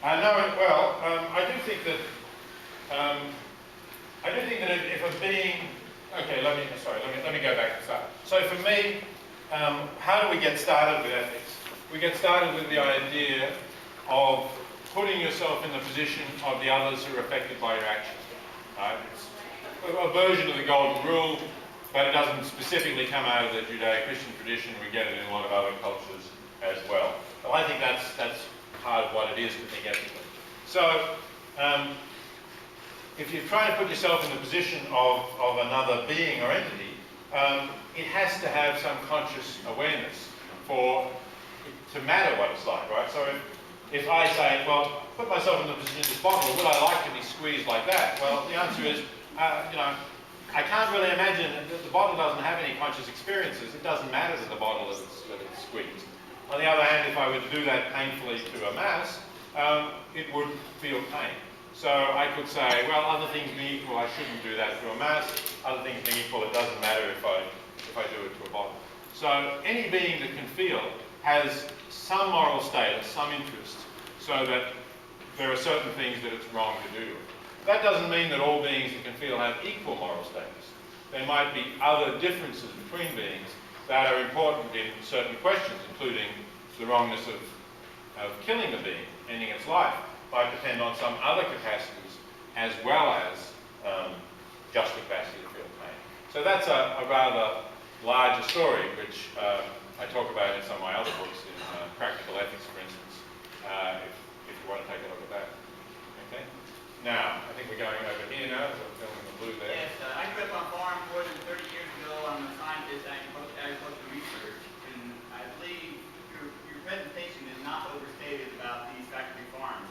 No, well, I do think that if a being, okay, let me go back to the start. So for me, how do we get started with ethics? We get started with the idea of putting yourself in the position of the others who are affected by your actions. Right? It's a version of the golden rule, but it doesn't specifically come out of the Judeo-Christian tradition. We get it in a lot of other cultures as well. So I think that's part of what it is to think ethically. So if you're trying to put yourself in the position of another being or entity, it has to have some conscious awareness for it to matter what it's like, right? So if I say, well, put myself in the position of this bottle, would I like to be squeezed like that? Well, the answer is, I can't really imagine that the bottle doesn't have any conscious experiences. It doesn't matter that the bottle is squeezed. On the other hand, if I were to do that painfully to a mass, it would feel pain. So I could say, well, other things being equal, I shouldn't do that to a mass. Other things being equal, it doesn't matter if I do it to a bottle. So any being that can feel has some moral status, some interest, so that there are certain things that it's wrong to do. That doesn't mean that all beings that can feel have equal moral status. There might be other differences between beings that are important in certain questions, including the wrongness of killing the being, ending its life, might depend on some other capacities as well as just the capacity to feel pain. So that's a rather larger story, which I talk about in some of my other books, in Practical Ethics, for instance, if you want to take a look at that. Okay. Now, I think we're going over here now, so we're filming the blue there. Yes, I grew up on a farm more than 30 years ago. I'm a scientist in agricultural research, and I believe your presentation is not overstated about these factory farms.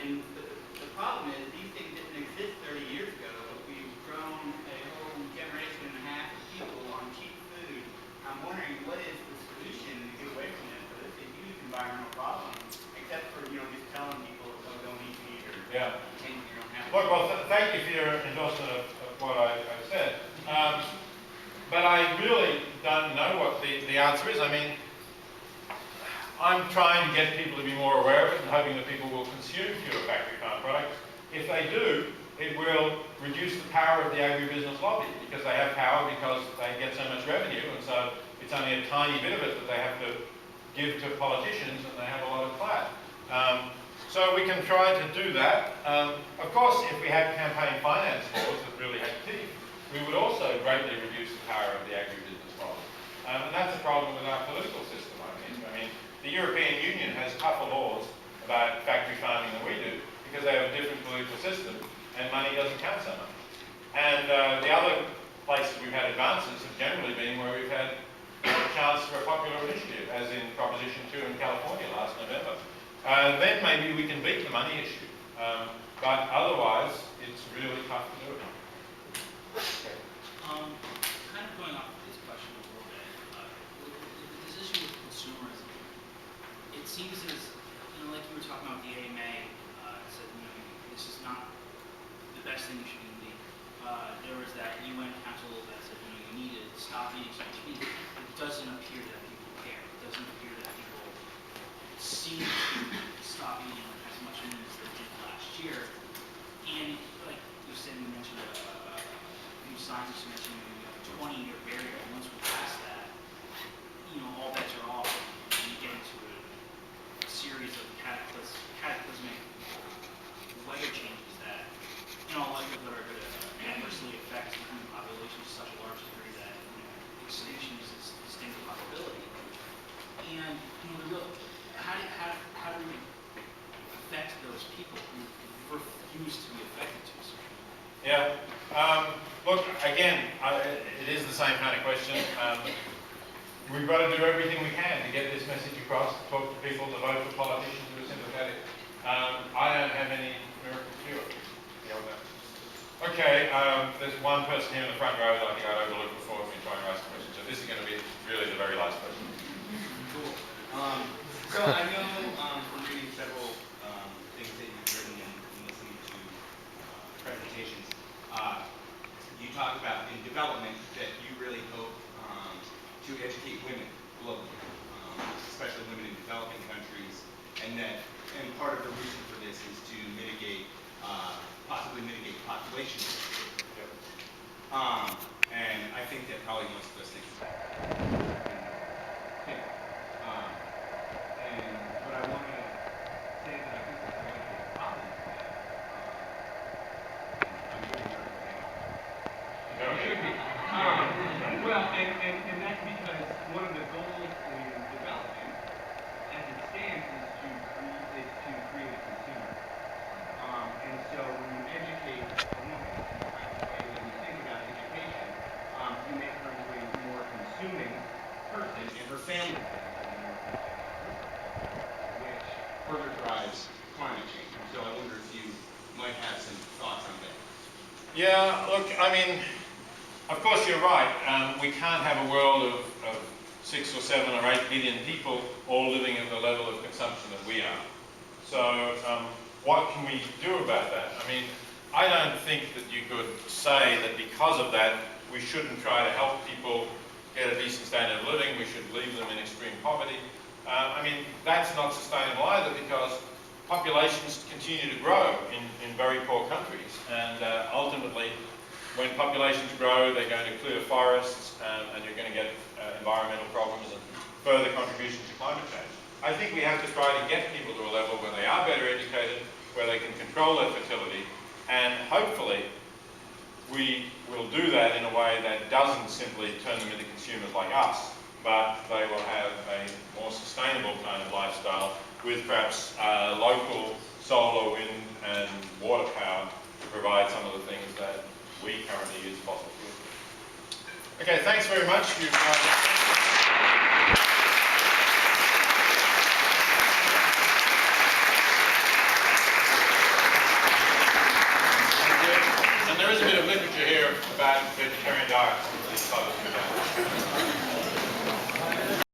And the problem is, these things didn't exist 30 years ago, but we've grown a whole generation and a half of people on cheap food. I'm wondering, what is the solution to get away from this? So this is a huge environmental problem, except for, just telling people, oh, don't eat meat or changing your own habits. Look, well, thank you for your endorsement of what I said. But I really don't know what the answer is. I mean, I'm trying to get people to be more aware of it and hoping that people will consume fewer factory farm products. If they do, it will reduce the power of the agribusiness lobby, because they have power because they get so much revenue, and so it's only a tiny bit of it that they have to give to politicians, and they have a lot of clout. So we can try to do that. Of course, if we had campaign finance laws that really had teeth, we would also greatly reduce the power of the agribusiness model. And that's a problem with our political system, I mean, the European Union has tougher laws about factory farming than we do, because they have a different political system, and money doesn't count so much. And the other places we've had advances have generally been where we've had a chance for a popular initiative, as in Proposition 2 in California last November. Then maybe we can beat the money issue. But otherwise, it's really tough to do it. Okay. Kind of going off of this question a little bit, this issue with consumerism, it seems as, like you were talking about the AMA, said, this is not the best thing you should be eating. There was that UN council that said, you need to stop eating so much meat. It doesn't appear that people care. It doesn't appear that people seem to stop eating as much meat as they did last year. And like you said, you mentioned a few scientists mentioned a 20-year barrier. And once we pass that, all bets are off, and you get into a series of cataclysmic weather changes that, in all likelihood, are going to adversely affect the human population to such a large degree that extinction is a distinct probability. And how do we affect those people who refuse to be affected to a certain extent? Yeah. Look, again, it is the same kind of question. We've got to do everything we can to get this message across, to talk to people, to vote for politicians who are sympathetic. I don't have any miracle cure. Okay, there's one person here in the front row that I think I'd overlooked before me trying to ask a question. So this is going to be really the very last question. Cool. So I know from reading several things that you've written and listening to presentations, you talk about in development that you really hope to educate women globally, especially women in developing countries, and that and part of the reason for this is to mitigate, possibly mitigate population growth. And I think that probably most of us think it's okay. But I want to say that I think there's a really big problem with that. I'm getting nervous now. It should be. Well, and that's because one of the goals in development, as it stands, is to create a consumer. And so when you educate a woman in the kind of way that we think about education, you make her into a more consuming person, and her family becomes a more consuming person, which further drives climate change. And so I wonder if you might have some thoughts on that. Yeah, look, I mean, of course you're right. We can't have a world of 6 or 7 or 8 billion people all living at the level of consumption that we are. So what can we do about that? I mean, I don't think that you could say that because of that we shouldn't try to help people get a decent standard of living, we should leave them in extreme poverty. I mean, that's not sustainable either, because populations continue to grow in very poor countries, and ultimately when populations grow they're going to clear forests, and you're going to get environmental problems and further contributions to climate change. I think we have to try to get people to a level where they are better educated, where they can control their fertility, and hopefully we will do that in a way that doesn't simply turn them into consumers like us, but they will have a more sustainable kind of lifestyle with perhaps local solar, wind and water power to provide some of the things that we currently use fossil fuels for. Okay, thanks very much. And there is a bit of literature here about vegetarian diets.